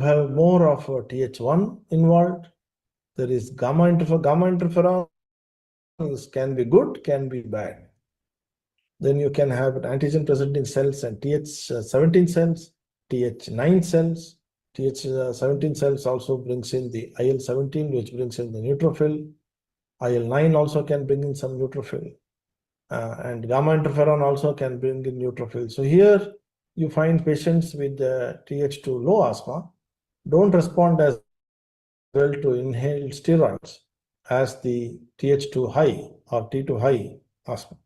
have more of Th1 involved. There is gamma interferon can be good, can be bad. Then you can have antigen presenting cells and Th17 cells, Th9 cells. Th17 cells also brings in the IL-17, which brings in the neutrophil. IL-9 also can bring in some neutrophil. And gamma interferon also can bring in neutrophil. So here you find patients with Th2 low asthma don't respond as well to inhaled steroids as the Th2 high or T2 high asthma.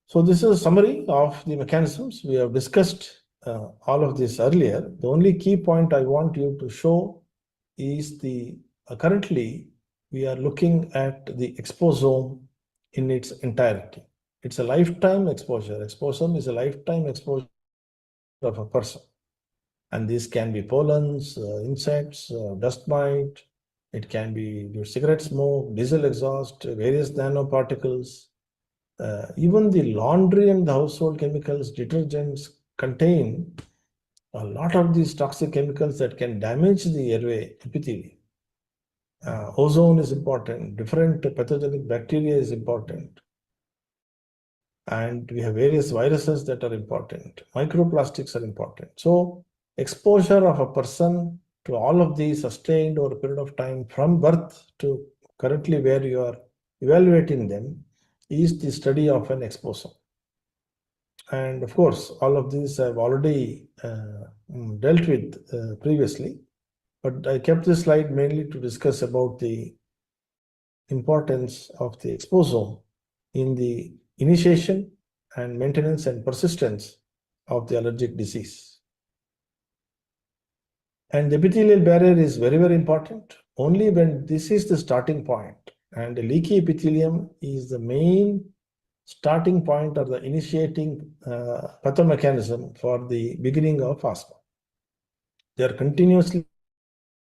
So this is a summary of the mechanisms. We have discussed all of this earlier. The only key point I want you to show is the currently we are looking at the exposome in its entirety. It's a lifetime exposure. Exposome is a lifetime exposure of a person. And these can be pollens, insects, dust mite. It can be your cigarette smoke, diesel exhaust, various nanoparticles. Even the laundry and the household chemicals, detergents contain a lot of these toxic chemicals that can damage the airway epithelium. Ozone is important, different pathogenic bacteria is important. And we have various viruses that are important. Microplastics are important. So exposure of a person to all of these sustained over a period of time from birth to currently where you are evaluating them is the study of an exposome. And of course, all of these I've already dealt with previously, but I kept this slide mainly to discuss about the importance of the exposome in the initiation and maintenance and persistence of the allergic disease. And the epithelial barrier is very, very important. Only when this is the starting point, and the leaky epithelium is the main starting point or the initiating pathomechanism for the beginning of asthma. They are continuously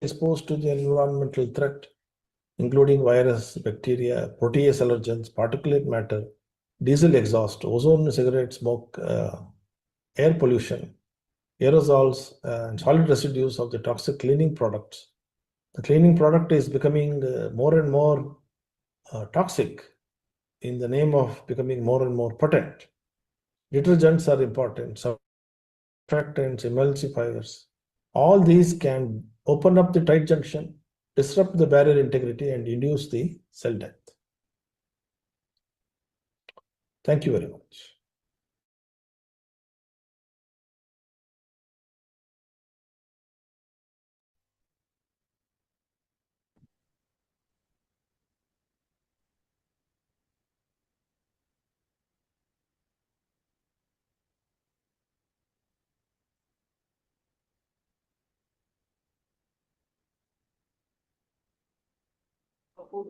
exposed to the environmental threat, including virus, bacteria, protease allergens, particulate matter, diesel exhaust, ozone, cigarette smoke, air pollution, aerosols, and solid residues of the toxic cleaning products. The cleaning product is becoming more and more toxic in the name of becoming more and more potent. Detergents are important, surfactants, emulsifiers. All these can open up the tight junction, disrupt the barrier integrity, and induce the cell death. Thank you very much.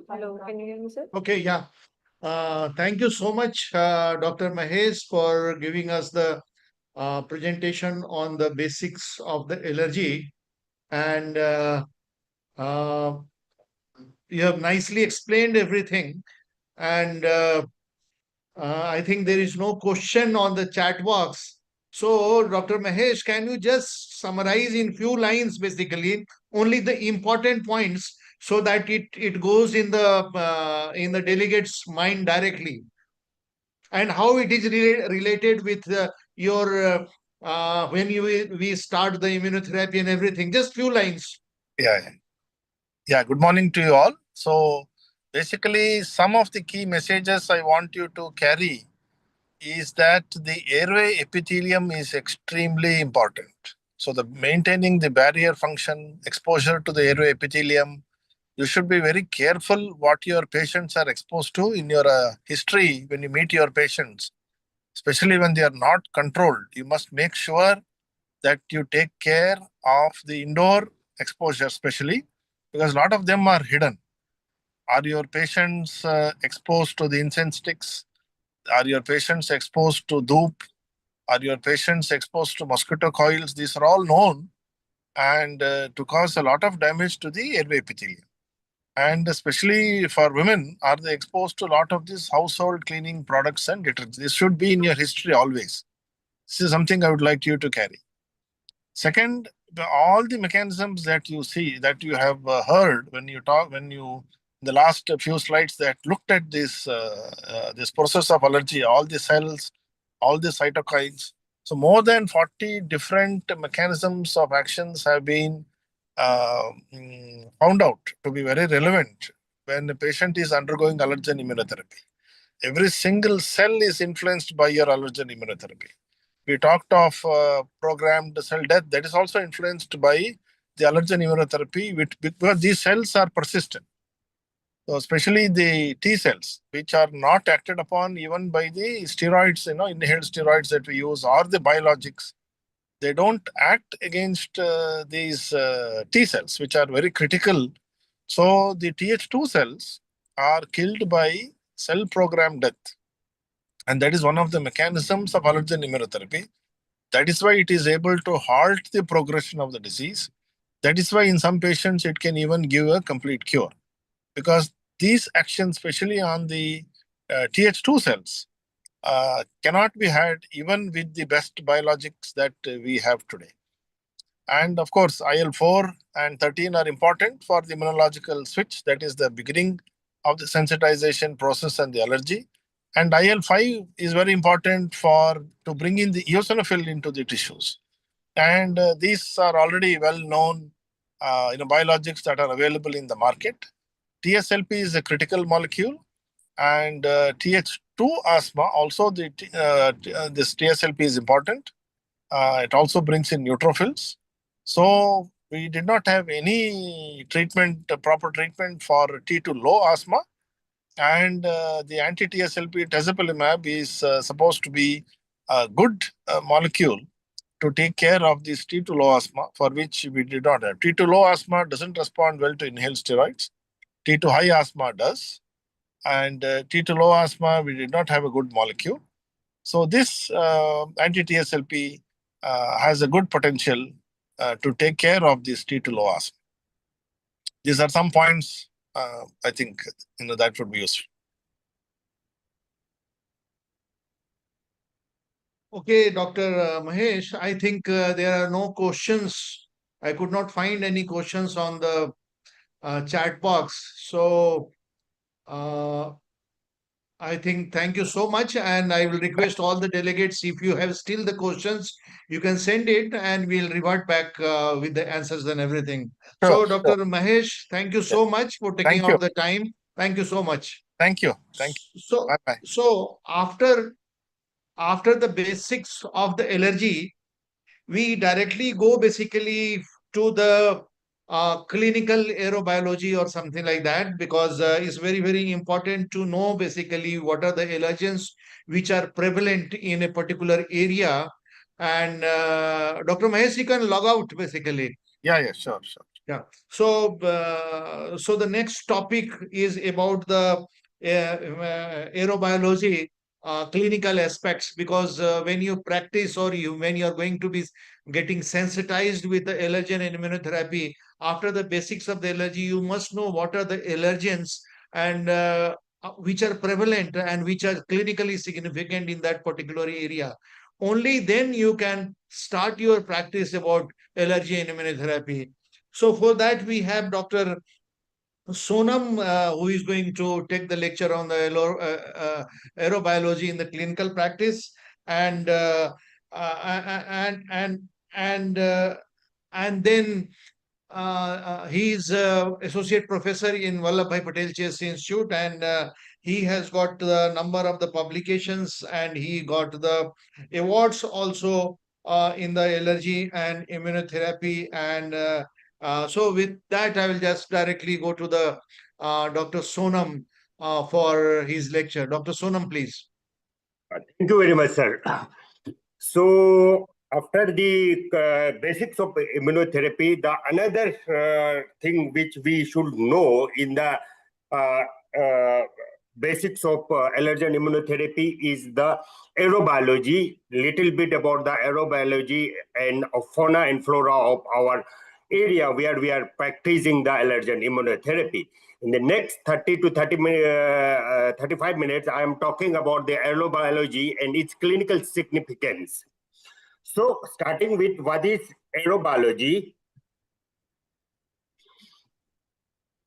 Hello, can you hear me, sir? Okay, yeah. Thank you so much, Dr. Mahesh, for giving us the presentation on the basics of the allergy. And you have nicely explained everything. And I think there is no question on the chat box. So, Dr. Mahesh, can you just summarize in few lines, basically, only the important points, so that it goes in the delegate's mind directly, and how it is related with your when we start the immunotherapy and everything. Just few lines. Yeah. Good morning to you all. So basically, some of the key messages I want you to carry is that the airway epithelium is extremely important. So the maintaining the barrier function, exposure to the airway epithelium, you should be very careful what your patients are exposed to in your history when you meet your patients, especially when they are not controlled. You must make sure that you take care of the indoor exposure, especially because a lot of them are hidden. Are your patients exposed to the incense sticks? Are your patients exposed to dhoop? Are your patients exposed to mosquito coils? These are all known and to cause a lot of damage to the airway epithelium. And especially for women, are they exposed to a lot of these household cleaning products and detergents? This should be in your history always. This is something I would like you to carry. Second, all the mechanisms that you see, that you have heard when you the last few slides that looked at this process of allergy, all the cells, all the cytokines. So more than 40 different mechanisms of actions have been found out to be very relevant when a patient is undergoing allergen immunotherapy. Every single cell is influenced by your allergen immunotherapy. We talked of programmed cell death, that is also influenced by the allergen immunotherapy because these cells are persistent. So especially the T cells, which are not acted upon even by the steroids, inhaled steroids that we use, or the biologics. They don't act against these T cells, which are very critical. So the Th2 cells are killed by cell programmed death. And that is one of the mechanisms of allergen immunotherapy. That is why it is able to halt the progression of the disease. That is why in some patients it can even give a complete cure. Because these actions, especially on the Th2 cells, cannot be had even with the best biologics that we have today. And of course, IL-4 and 13 are important for the immunological switch. That is the beginning of the sensitization process and the allergy. And IL-5 is very important to bring in the eosinophil into the tissues. And these are already well-known biologics that are available in the market. TSLP is a critical molecule, and Th2 asthma also this TSLP is important. It also brings in neutrophils. So we did not have any proper treatment for T2 low asthma, and the anti-TSLP tezepelumab is supposed to be a good molecule to take care of this T2 low asthma, for which we did not have. T2 low asthma doesn't respond well to inhaled steroids. T2 high asthma does. And T2 low asthma, we did not have a good molecule. So this anti-TSLP has a good potential to take care of this T2 low asthma. These are some points I think that would be useful. Okay, Dr. Mahesh, I think there are no questions. I could not find any questions on the chat box. So I think thank you so much. And I will request all the delegates, if you have still the questions, you can send it and we'll revert back with the answers and everything. So, Dr. Mahesh, thank you so much for taking out the time. Thank you so much. Thank you. Thank you. So, Bye-bye. So after the basics of the allergy, we directly go basically to the clinical aerobiology or something like that, because it's very, very important to know basically what are the allergens which are prevalent in a particular area. And Dr. Mahesh, you can log out basically. Yeah, sure. Yeah. So, so the next topic is about the aerobiology clinical aspects, because when you practice or when you are going to be getting sensitized with the allergen and immunotherapy, after the basics of the allergy, you must know what are the allergens and which are prevalent and which are clinically significant in that particular area. Only then you can start your practice about allergy and immunotherapy. So for that, we have Dr. Sonam, who is going to take the lecture on the aerobiology in the clinical practice, and then he is associate professor in Vallabhbhai Patel Chess Institute, and he has got the number of the publications, and he got the awards also in the allergy and immunotherapy. And so with that, I will just directly go to the Dr. Sonam for his lecture. Dr. Sonam, please. Thank you very much, sir. So after the basics of immunotherapy, the another thing which we should know in the basics of allergen immunotherapy is the aerobiology, little bit about the aerobiology and fauna and flora of our area where we are practicing the allergen immunotherapy. In the next 30 to 35 minutes, I am talking about the aerobiology and its clinical significance. So starting with what is aerobiology,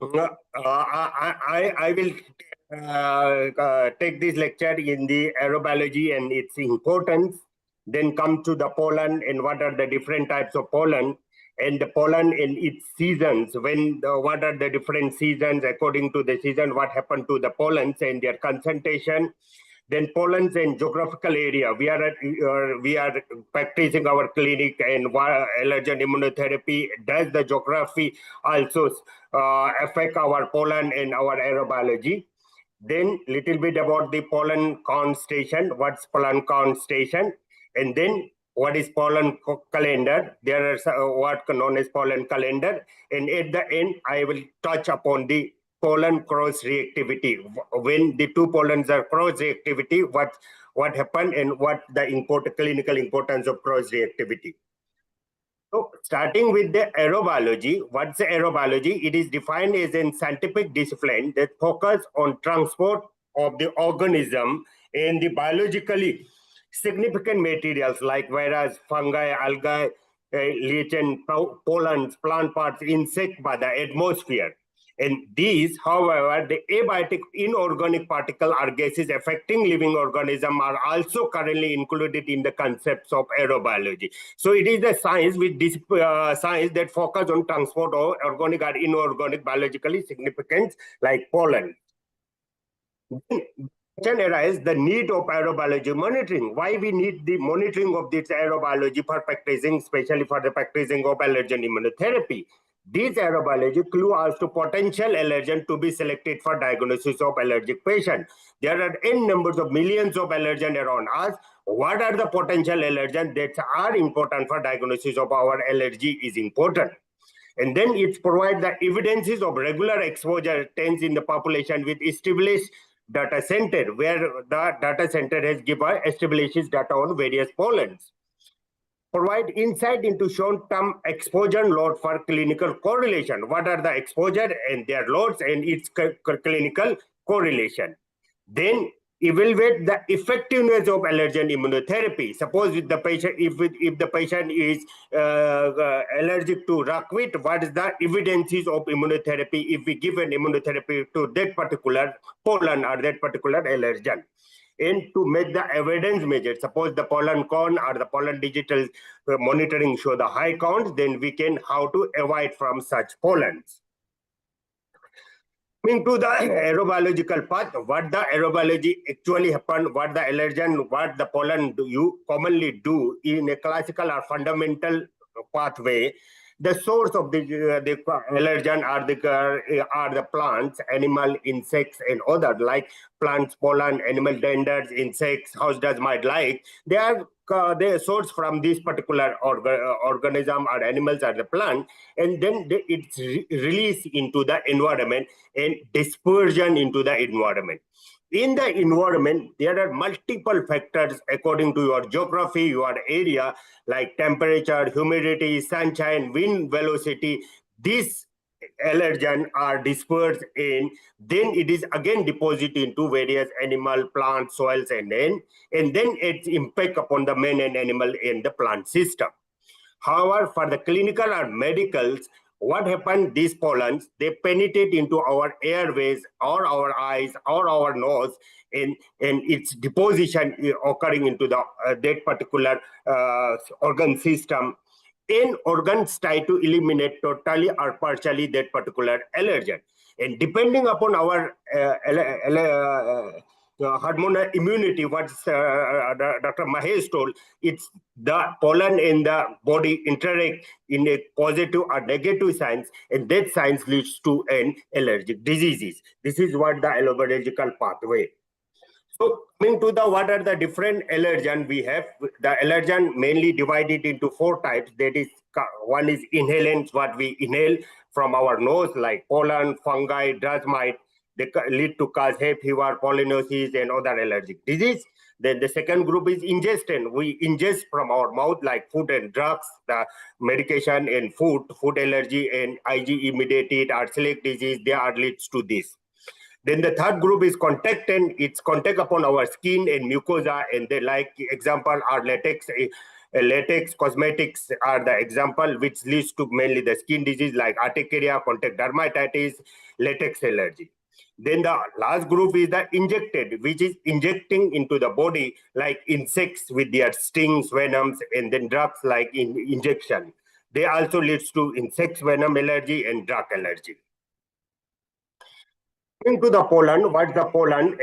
I will take this lecture in the aerobiology and its importance, then come to the pollen and what are the different types of pollen, and the pollen in its seasons, what are the different seasons according to the season, what happened to the pollens and their concentration. Then pollens and geographical area. We are practicing our clinic and allergen immunotherapy. Does the geography also affect our pollen and our aerobiology? Then little bit about the pollen count station. What's pollen count station? And then what is pollen calendar? There are what known as pollen calendar. And at the end, I will touch upon the pollen cross reactivity. When the two pollens are cross reactivity, what happened and what the clinical importance of cross reactivity. So starting with the aerobiology, what's the aerobiology? It is defined as a scientific discipline that focuses on transport of the organism and the biologically significant materials like virus, fungi, algae, lichen, pollens, plant parts, insect by the atmosphere. And these, however, the abiotic inorganic particle or gases affecting living organism are also currently included in the concepts of aerobiology. So it is a science science that focus on transport of organic or inorganic biologically significance like pollen. Then arises the need of aerobiology monitoring. Why we need the monitoring of this aerobiology for practicing, especially for the practicing of allergen immunotherapy. These aerobiology clue as to potential allergen to be selected for diagnosis of allergic patient. There are n numbers of millions of allergen around us. What are the potential allergens that are important for diagnosis of our allergy is important. And then it provides the evidences of regular exposure tends in the population with established data center, where the data center has given establishes data on various pollens. Provide insight into short-term exposure load for clinical correlation. What are the exposure and their loads and its clinical correlation? Then evaluate the effectiveness of allergen immunotherapy. Suppose if the patient is allergic to racquet, what is the evidences of immunotherapy if we give an immunotherapy to that particular pollen or that particular allergen? And to make the evidence measure, suppose the pollen count or the pollen digital monitoring show the high counts, then we can how to avoid from such pollens. Coming to the aerobiological path, what the aerobiology actually happen, what the allergen, what the pollen you commonly do in a classical or fundamental pathway. The source of the allergen are the plants, animal, insects, and other like plants, pollen, animal denders, insects, house dust mite like. They are sourced from this particular organism or animals or the plant, and then it's released into the environment and dispersion into the environment. In the environment, there are multiple factors according to your geography, your area, like temperature, humidity, sunshine, wind velocity. These allergens are dispersed in, then it is again deposited into various animal, plant, soils, and then its impact upon the man and animal in the plant system. However, for the clinical or medicals, what happened, these pollens, they penetrate into our airways or our eyes or our nose, and its deposition occurring into the that particular organ system. In organs try to eliminate totally or partially that particular allergen. And depending upon our hormonal immunity, what Dr. Mahesh told, it's the pollen in the body interact in a positive or negative signs, and that signs leads to an allergic diseases. This is what the allergical pathway. So coming to the what are the different allergen we have, the allergen mainly divided into 4 types. That is, one is inhalants, what we inhale from our nose, like pollen, fungi, dust mite. They lead to cause hay fever, pollinosis, and other allergic disease. Then the second group is ingestion. We ingest from our mouth like food and drugs, the medication and food allergy and IgE mediated or celiac disease, they are leads to this. Then the third group is contact, and it's contact upon our skin and mucosa, and they like example are latex latex cosmetics are the example, which leads to mainly the skin disease like urticaria, contact dermatitis, latex allergy. Then the last group is the injected, which is injecting into the body like insects with their stings, venoms, and then drugs like injection. They also leads to insect venom allergy and drug allergy. Coming to the pollen, what's the pollen?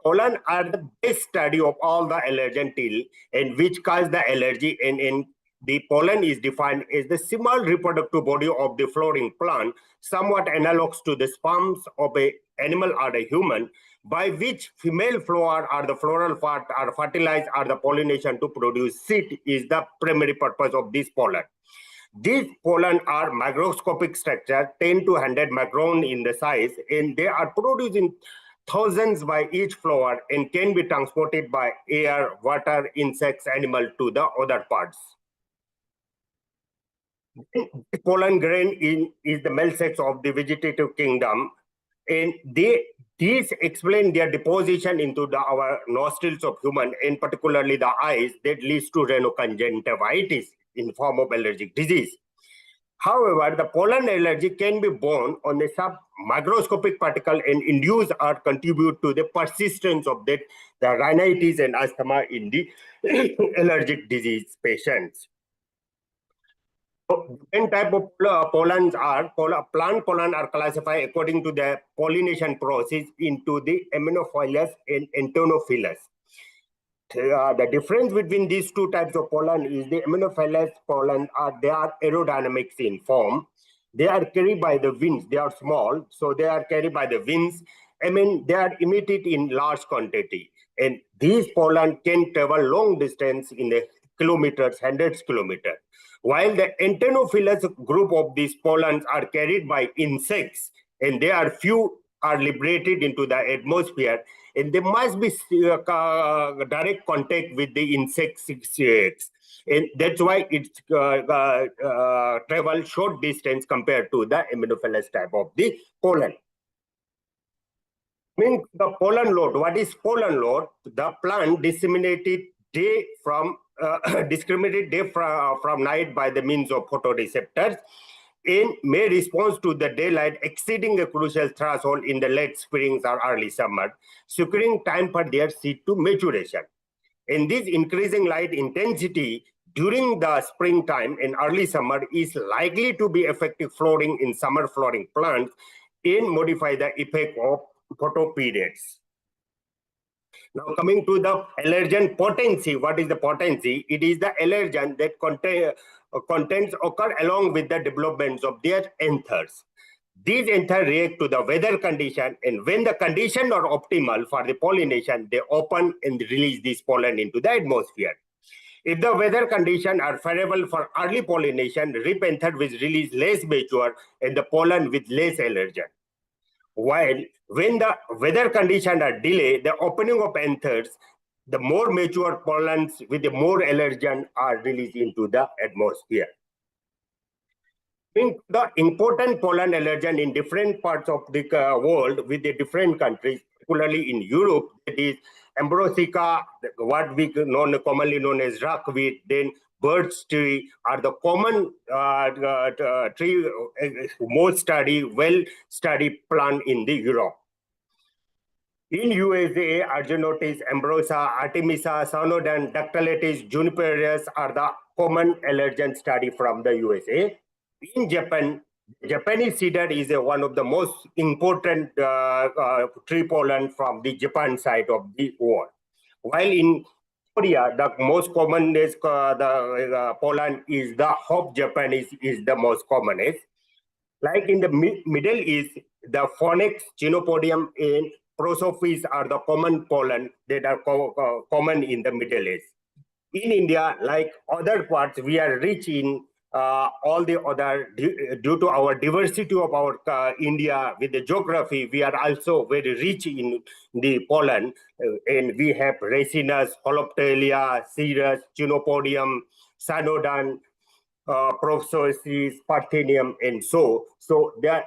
Pollen are the best study of all the allergen till and which cause the allergy, and the pollen is defined as the small reproductive body of the flowering plant, somewhat analogous to the sperms of an animal or a human, by which female flower or the floral part are fertilized or the pollination to produce seed is the primary purpose of this pollen. These pollen are microscopic structure, 10 to 100 micron in the size, and they are produced in thousands by each flower and can be transported by air, water, insects, animal to the other parts. The pollen grain is the male sex of the vegetative kingdom, and these explain their deposition into our nostrils of human, and particularly the eyes, that leads to rhinoconjunctivitis in form of allergic disease. However, the pollen allergy can be born on a sub-microscopic particle and induce or contribute to the persistence of the rhinitis and asthma in the allergic disease patients. Different type of pollens are plant pollen are classified according to the pollination process into the aminophilous and entomophilous. The difference between these two types of pollen is the aminophilous pollen they are aerodynamics in form. They are carried by the winds. They are small, so they are carried by the winds. I mean, they are emitted in large quantity, and these pollen can travel long distance in the kilometers, hundreds of kilometers. While the entomophilous group of these pollens are carried by insects, and they are few are liberated into the atmosphere, and there must be direct contact with the insects, and that's why it travel short distance compared to the aminophilous type of the pollen. Means the pollen load. What is pollen load? The plant discriminated day from night by the means of photoreceptors, and may respond to the daylight exceeding a crucial threshold in the late springs or early summer, securing time for their seed to maturation. And this increasing light intensity during the springtime and early summer is likely to be effective flowering in summer flowering plants and modify the effect of photoperiods. Now coming to the allergen potency, what is the potency? It is the allergen that contents occur along with the developments of their anthers. These anthers react to the weather condition, and when the conditions are optimal for the pollination, they open and release this pollen into the atmosphere. If the weather conditions are favorable for early pollination, rib anther will release less mature and the pollen with less allergen. While when the weather conditions are delayed, the opening of anthers, the more mature pollens with the more allergen are released into the atmosphere. The important pollen allergen in different parts of the world with the different countries, particularly in Europe, it is Ambrosica, what we commonly known as rockweed, then birch tree are the common tree, most studied, well-studied plant in the Europe. In USA, Argenotis, Ambrosia, Artemisia, Sonodan, Dactylatis, Juniperius are the common allergen study from the USA. In Japan, Japanese cedar is one of the most important tree pollen from the Japan side of the world. While in Korea, the most common is the pollen is the hop Japanese is the most commonest. Like in the Middle East, the Phoenix, Chenopodium, and Prosopis are the common pollen that are common in the Middle East. In India, like other parts, we are rich in all the other, due to our diversity of our India with the geography, we are also very rich in the pollen, and we have Ricinus, Holoptelia, Cereus, Chenopodium, Sanodan, Prosopis, Parthenium, and so there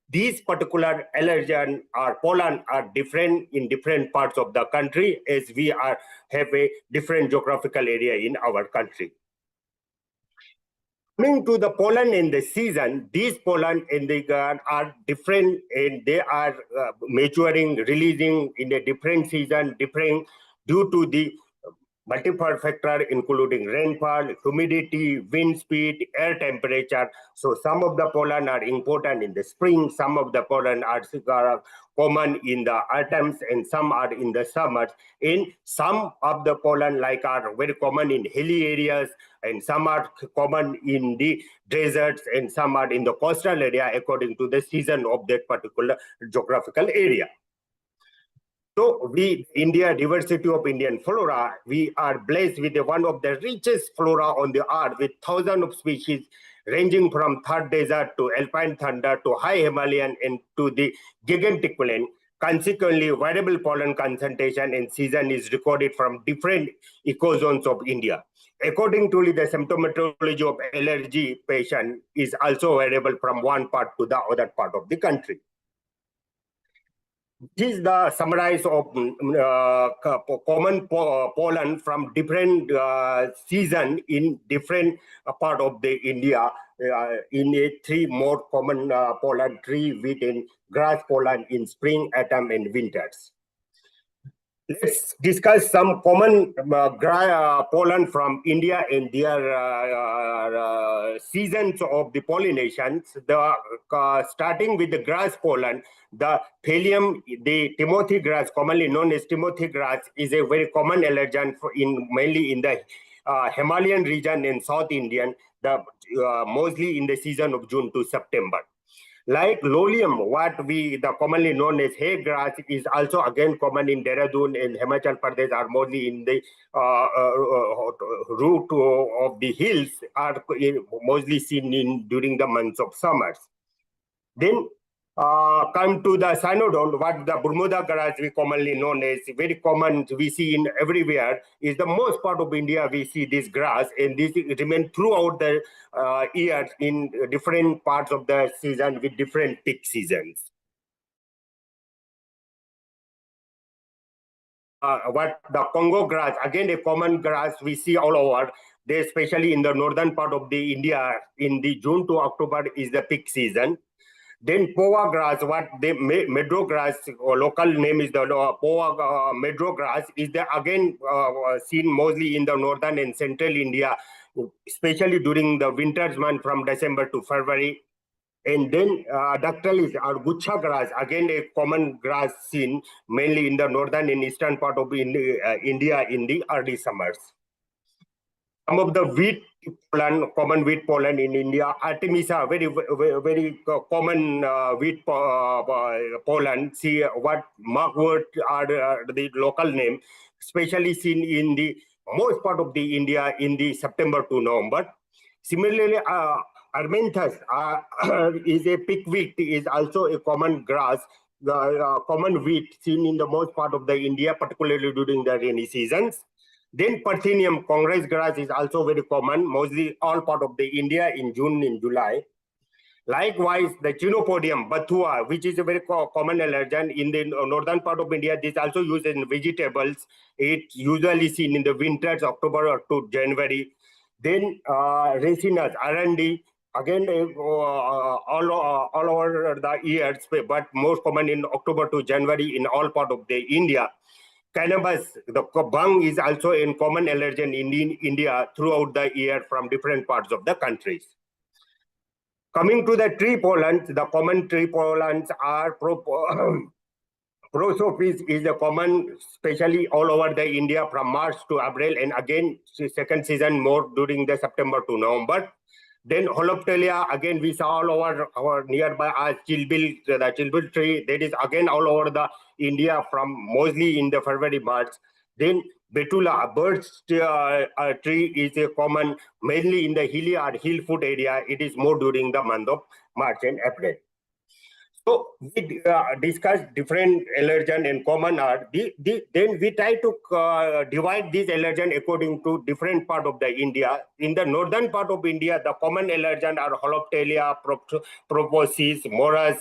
these particular allergen or pollen are different in different parts of the country, as we have a different geographical area in our country. Coming to the pollen in the season, these pollen in the garden are different, and they are maturing, releasing in a different season, different due to the multiple factors including rainfall, humidity, wind speed, air temperature. So some of the pollen are important in the spring, some of the pollen are common in the autumns, and some are in the summers. In some of the pollen are very common in hilly areas, and some are common in the deserts, and some are in the coastal area according to the season of that particular geographical area. So India, diversity of Indian flora, we are blessed with one of the richest flora on the earth, with thousands of species ranging from third desert to alpine thunder to high Himalayan and to the giganticulin. Consequently, variable pollen concentration and season is recorded from different ecozones of India. According to the symptomatology of allergy patient is also variable from one part to the other part of the country. This is the summarize of common pollen from different season in different part of the India. In a three more common pollen: tree, wheat, and grass pollen in spring, autumn, and winters. Let's discuss some common pollen from India and their seasons of the pollinations. Starting with the grass pollen, the Thallium, the Timothy grass, commonly known as Timothy grass, is a very common allergen mainly in the Himalayan region in South Indian, mostly in the season of June to September. Like Lolium, the commonly known as hay grass, is also again common in Dehradun and Himachal Pradesh, are mostly in the root of the hills, are mostly seen during the months of summers. Then come to the Cynodon, what the Bermuda grass we commonly known as, very common, we see in everywhere, is the most part of India we see this grass, and this remain throughout the years in different parts of the season with different peak seasons. What the Congo grass, again a common grass we see all over, especially in the northern part of the India, in the June to October is the peak season. Then Poa grass, what the meadow grass, or local name is the Poa meadow grass, is again seen mostly in the northern and central India, especially during the winter's month from December to February. And then Dactylis or Gucha grass, again a common grass seen mainly in the northern and eastern part of India in the early summers. Some of the wheat pollen, common wheat pollen in India, Artemisia, very common wheat pollen. See what Mugwort are the local name, especially seen in the most part of the India in the September to November. Similarly, Armenthus is a pickweed, is also a common grass, common wheat seen in the most part of the India, particularly during the rainy seasons. Then Parthenium, Congress grass, is also very common, mostly all part of the India in June and July. Likewise, the Chenopodium, Bathua, which is a very common allergen in the northern part of India, this also used in vegetables. It's usually seen in the winters, October to January. Then Racinus, Arandi, again all over the years, but most common in October to January in all part of the India. Cannabis, the bung, is also a common allergen in India throughout the year from different parts of the countries. Coming to the tree pollens, the common tree pollens are Prosopis is the common, especially all over the India from March to April, and again second season more during the September to November. Then Holoptelia, again we saw all over our nearby Chilbil, the Chilbil tree, that is again all over the India from mostly in the February, March. Then Betula, a birch tree, is a common mainly in the hilly or hill foot area. It is more during the month of March and April. So we discuss different allergen and common are. Then we try to divide these allergen according to different part of the India. In the northern part of India, the common allergen are Holoptelia, Proposis, Morus,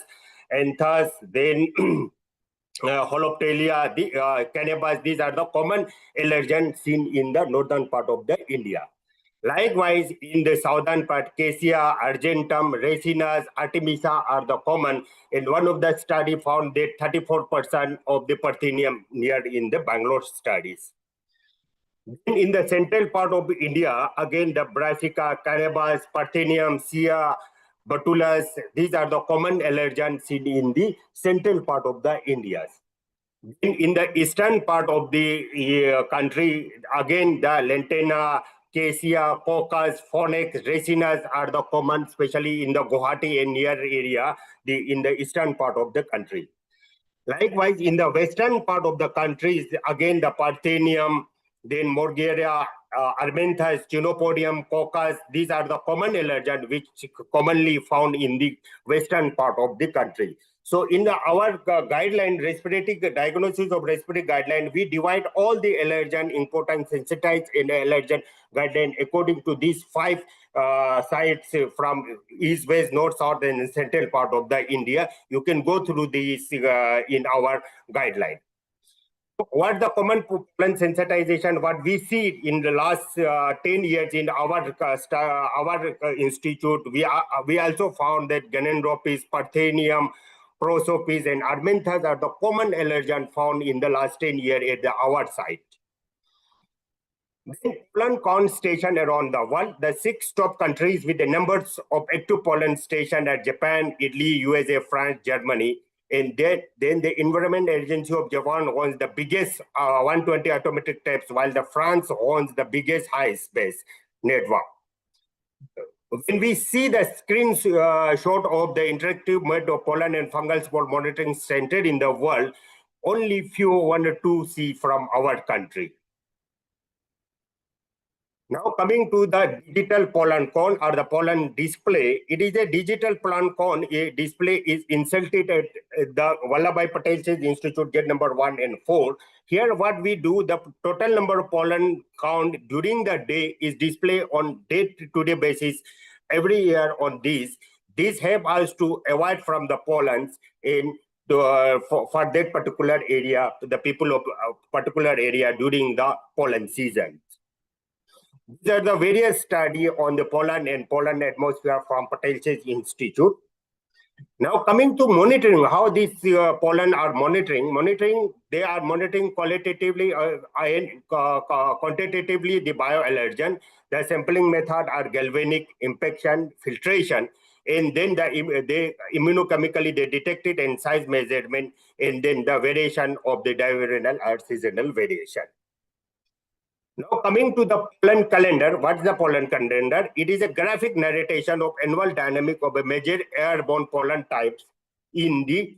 anthus, then holoptelia, the cannabis. These are the common allergens seen in the northern part of the India. Likewise, in the southern part, Cassia, Argentum, Racinus, Artemisia are the common. And one of the study found that 34% of the Parthenium near in the Bangalore studies. Then in the central part of India, again the Brassica, Cannabis, Parthenium, Sia, Batulus, these are the common allergens seen in the central part of the India. In the eastern part of the country, again the Lantana, Cassia, Coccus, Phoenix, Racinus are the common, especially in the Guwahati and near area, in the eastern part of the country. Likewise, in the western part of the country, again the Parthenium, then Morgera, Armenthus, Chenopodium, Coccus, these are the common allergens which commonly found in the western part of the country. So in our guideline, respiratory diagnosis of respiratory guideline, we divide all the allergen, important, sensitized in allergen guideline according to these 5 sites from east, west, north, south, and central part of the India. You can go through these in our guideline. What the common pollen sensitization, what we see in the last 10 years in our institute, we also found that Ganandropis, Parthenium, Prosopis, and Armenthus are the common allergen found in the last 10 years at our site. Then pollen count station around the world, the 6 top countries with the numbers of active pollen station are Japan, Italy, USA, France, Germany. And then the Environment Agency of Japan owns the biggest 120 automatic taps, while the France owns the biggest high-space network. When we see the screenshot of the interactive mode of pollen and fungal spore monitoring center in the world, only few, 1 or 2 see from our country. Now coming to the digital pollen cone or the pollen display, it is a digital pollen cone. A display is inserted at the Vallabhbhai Patel Institute gate number 1 and 4. Here what we do, the total number of pollen count during the day is displayed on day-to-day basis every year on this. This helps us to avoid from the pollens in for that particular area, the people of particular area during the pollen season. These are the various studies on the pollen and pollen atmosphere from Patel Institute. Now coming to monitoring, how these pollen are monitoring, they are monitoring qualitatively and quantitatively the bioallergen. The sampling method are galvanic, impaction, filtration, and then they immunochemically they detect it and size measurement, and then the variation of the diurnal or seasonal variation. Now coming to the pollen calendar, what's the pollen calendar? It is a graphic narration of annual dynamic of a major airborne pollen types in the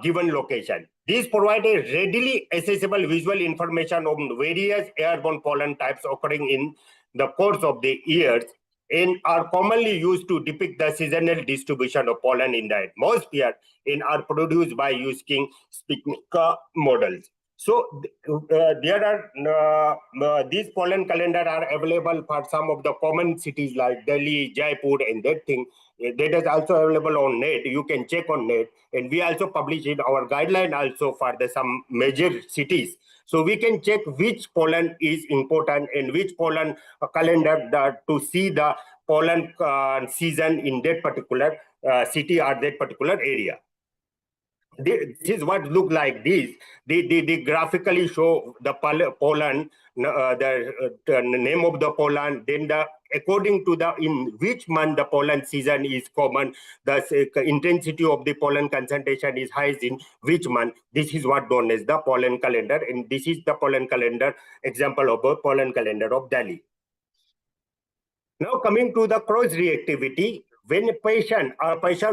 given location. These provide a readily accessible visual information on various airborne pollen types occurring in the course of the years and are commonly used to depict the seasonal distribution of pollen in the atmosphere and are produced by using Spitnika models. So there are these pollen calendar are available for some of the common cities like Delhi, Jaipur, and that thing. That is also available on net. You can check on net, and we also publish in our guideline also for the some major cities. So we can check which pollen is important and which pollen calendar to see the pollen season in that particular city or that particular area. This is what look like this. They graphically show the pollen, the name of the pollen, then according to in which month the pollen season is common, the intensity of the pollen concentration is highest in which month. This is what known as the pollen calendar, and this is the pollen calendar example of a pollen calendar of Delhi. Now coming to the cross reactivity. When a patient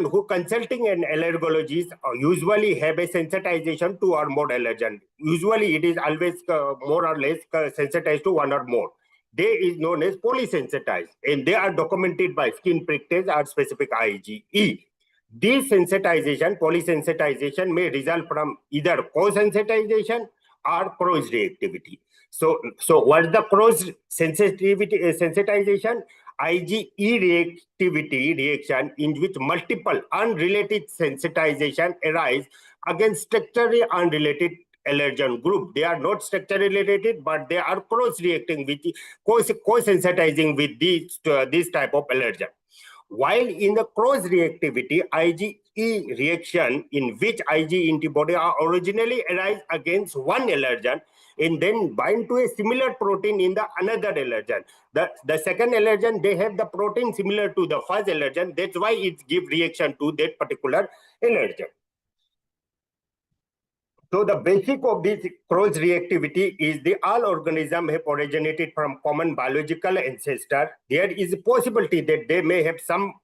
who consulting an allergologist usually have a sensitization to or more allergen, usually it is always more or less sensitized to 1 or more. They is known as polysensitized, and they are documented by skin prick test or specific IgE. This sensitization, polysensitization may result from either co-sensitization or cross reactivity. So what's the cross sensitivity sensitization? IgE reactivity reaction in which multiple unrelated sensitization arise against structurally unrelated allergen group. They are not structurally related, but they are cross-reacting with co-sensitizing with this type of allergen. While in the cross-reactivity, IgE reaction in which IgE antibody are originally arise against one allergen and then bind to a similar protein in the another allergen. The second allergen, they have the protein similar to the first allergen. That's why it gives reaction to that particular allergen. So the basic of this cross-reactivity is the all organisms have originated from common biological ancestor. There is a possibility that they may have some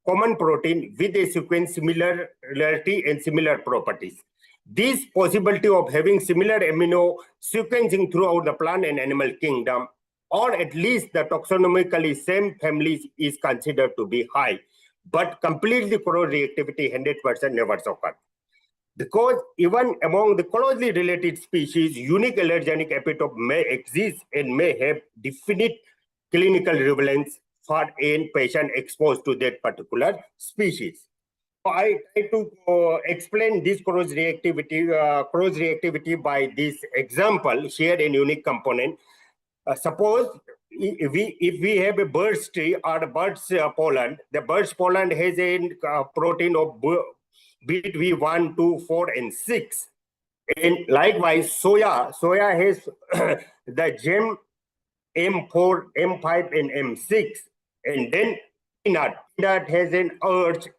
common protein with a sequence similarity and similar properties. This possibility of having similar amino sequencing throughout the plant and animal kingdom, or at least the taxonomically same families, is considered to be high. But completely cross-reactivity 100% never occurs. Because even among the closely related species, unique allergenic epitope may exist and may have definite clinical relevance for a patient exposed to that particular species. I try to explain this cross-reactivity by this example, shared and unique component. Suppose if we have a bird's tree or a bird's pollen, the bird's pollen has a protein of between 1, 2, 4, and 6. And likewise, soya has the gem M4, M5, and M6. And then peanut has an urge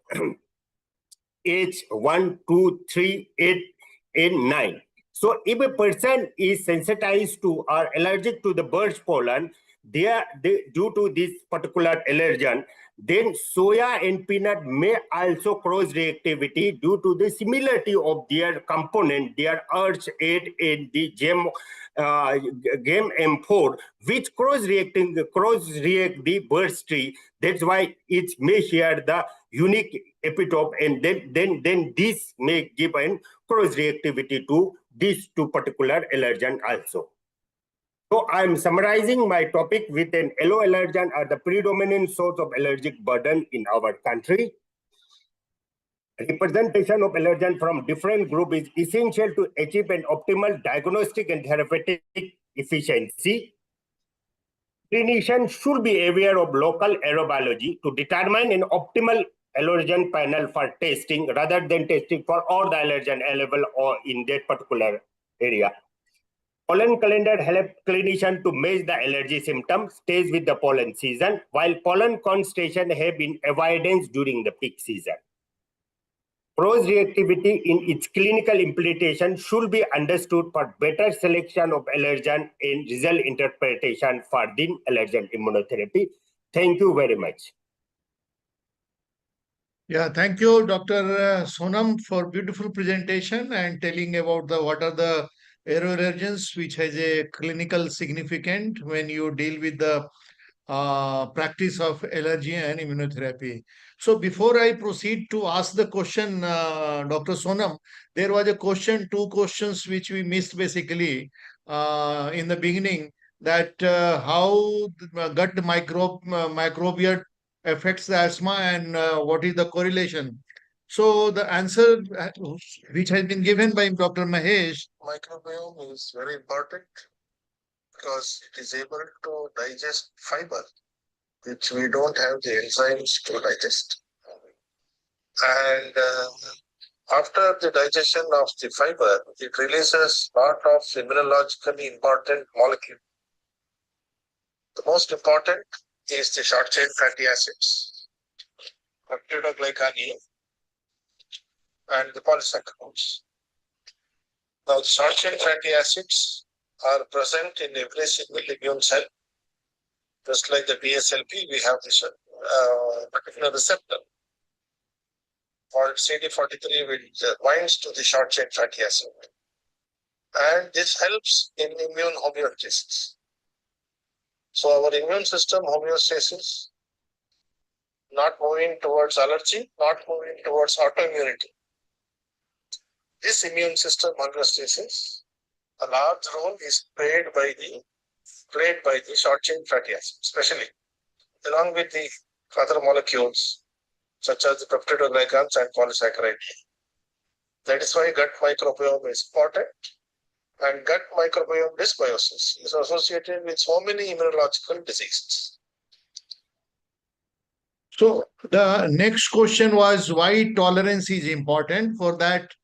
H1, 2, 3, 8, and 9. So if a person is sensitized to or allergic to the bird's pollen, due to this particular allergen, then soya and peanut may also cross reactivity due to the similarity of their component, their URGE8 and the GEM M4, which cross react the bird's tree. That's why it may share the unique epitope, and then this may give an cross reactivity to these two particular allergen also. So I'm summarizing my topic with an yellow allergen are the predominant source of allergic burden in our country. Representation of allergen from different groups is essential to achieve an optimal diagnostic and therapeutic efficiency. Clinicians should be aware of local aerobiology to determine an optimal allergen panel for testing rather than testing for all the allergen available or in that particular area. Pollen calendar helps clinicians to measure the allergy symptoms, stays with the pollen season, while pollen concentration have been avoidance during the peak season. Cross-reactivity in its clinical implementation should be understood for better selection of allergen and result interpretation for the allergen immunotherapy. Thank you very much. Yeah, thank you, Dr. Sonam, for beautiful presentation and telling about what are the aeroallergens which has a clinical significance when you deal with the practice of allergy and immunotherapy. So before I proceed to ask the question, Dr. Sonam, there was two questions which we missed basically in the beginning, that how gut microbiota affects the asthma and what is the correlation. So the answer which has been given by Dr. Mahesh. Microbiome is very important because it is able to digest fiber, which we don't have the enzymes to digest. And after the digestion of the fiber, it releases a lot of immunologically important molecules. The most important is the short-chain fatty acids, peptidoglycan and the polysaccharides. Now, the short-chain fatty acids are present in every single immune cell. Just like the BSLP, we have this particular receptor called CD43, which binds to the short-chain fatty acid. And this helps in immune homeostasis. So our immune system homeostasis, not moving towards allergy, not moving towards autoimmunity. This immune system homeostasis, a large role is played by the short-chain fatty acid, especially along with the other molecules such as the peptidoglycans and polysaccharide. That is why gut microbiome is important. And gut microbiome dysbiosis is associated with so many immunological diseases. So the next question was why tolerance is important. For that,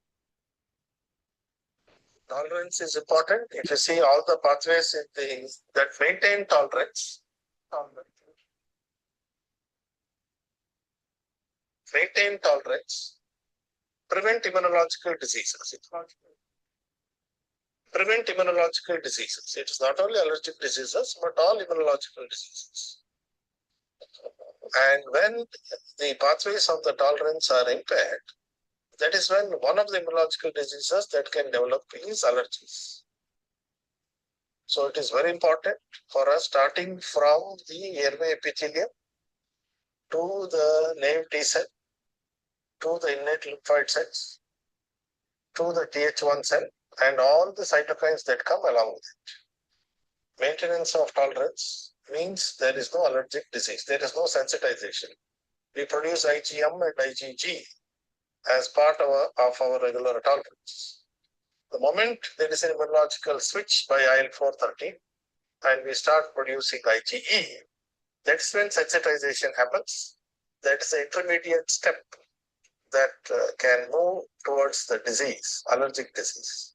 Tolerance is important. If you see all the pathways that maintain tolerance, prevent immunological diseases. Prevent immunological diseases. It is not only allergic diseases, but all immunological diseases. And when the pathways of the tolerance are impaired, that is when one of the immunological diseases that can develop is allergies. So it is very important for us, starting from the airway epithelium to the naive T cell, to the innate lymphoid cells, to the Th1 cell, and all the cytokines that come along with it. Maintenance of tolerance means there is no allergic disease, there is no sensitization. We produce IgM and IgG as part of our regular tolerance. The moment there is an immunological switch by IL-4/13 and we start producing IgE, that's when sensitization happens. That's the intermediate step that can move towards the disease, allergic disease.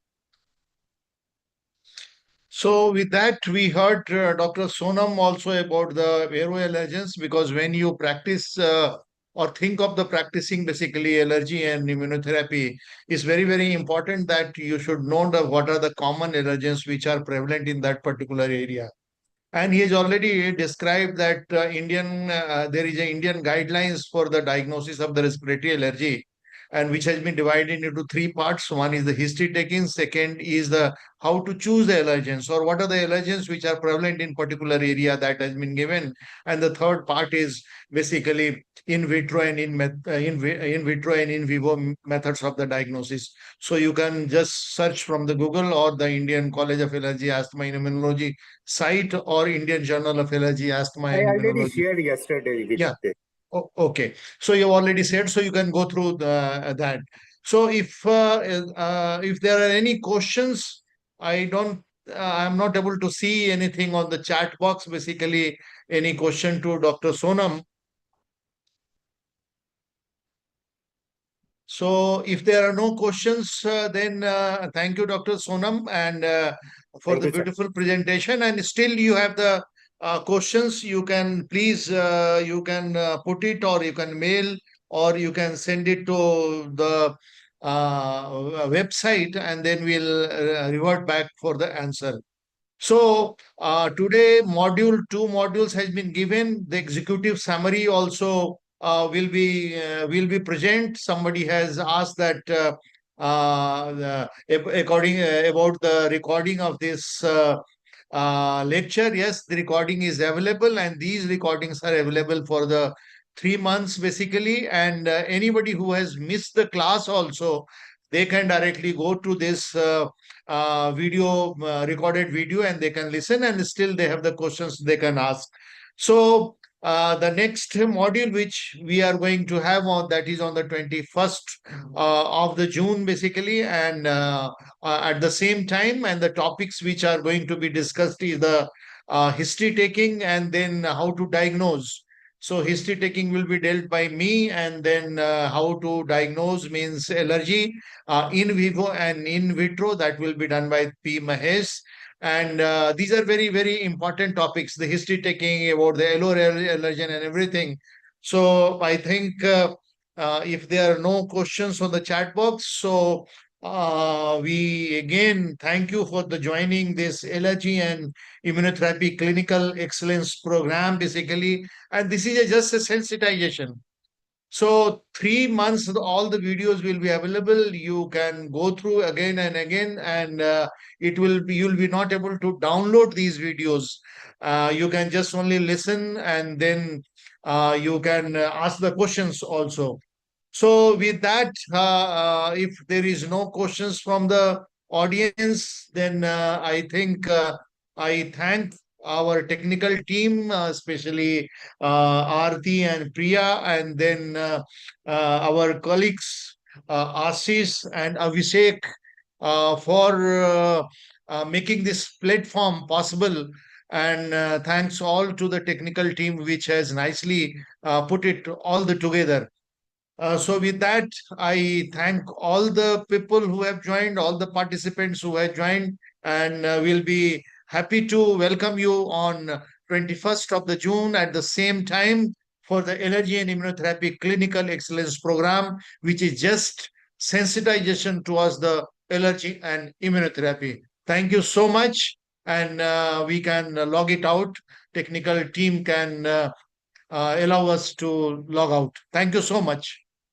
so with that, we heard Dr. Sonam also about the airway allergens, because when you practice or think of the practicing basically allergy and immunotherapy, it's very, very important that you should know what are the common allergens which are prevalent in that particular area. And he has already described that there is a Indian guidelines for the diagnosis of the respiratory allergy, and which has been divided into three parts. One is the history taking, second is the how to choose the allergens, or what are the allergens which are prevalent in particular area that has been given. And the third part is basically in vitro and in vitro and in vivo methods of the diagnosis. So you can just search from the Google or the Indian College of Allergy, Asthma and Immunology site, or Indian Journal of Allergy, Asthma I and already Immunology. shared yesterday with Yeah. the Oh, okay, so you already said, so you can go through that. So if there are any questions, I'm not able to see anything on the chat box. Basically, any question to Dr. Sonam. So if there are no questions, then thank you, Dr. Sonam, and for Thank the you, sir. beautiful presentation. And still you have the questions, you can please you can put it, or you can mail, or you can send it to the website, and then we'll revert back for the answer. So today module 2 modules has been given. The executive summary also will be present. Somebody has asked that according about the recording of this lecture. Yes, the recording is available, and these recordings are available for the 3 months basically. And anybody who has missed the class also, they can directly go to this recorded video, and they can listen, and still they have the questions they can ask. So the next module which we are going to have that is on the 21st of the June basically, and at the same time, and the topics which are going to be discussed is the history taking, and then how to diagnose. So history taking will be dealt by me, and then how to diagnose means allergy, in vivo and in vitro, that will be done by P. Mahesh. And these are very, very important topics, the history taking about the yellow allergen and everything. So I think if there are no questions on the chat box, so we again thank you for the joining this allergy and immunotherapy clinical excellence program basically. And this is just a sensitization. So 3 months, all the videos will be available. You can go through again and again, and you'll be not able to download these videos. You can just only listen, and then you can ask the questions also. So with that, if there is no questions from the audience, then I think I thank our technical team, especially Aarti and Priya, and then our colleagues Ashish and Abhishek for making this platform possible. And thanks all to the technical team, which has nicely put it all the together. So with that, I thank all the people who have joined, all the participants who have joined, and we'll be happy to welcome you on 21st of the June at the same time for the Allergy and Immunotherapy Clinical Excellence Program, which is just sensitization towards the allergy and immunotherapy. Thank you so much, and we can log it out. Technical team can allow us to log out. Thank you so much.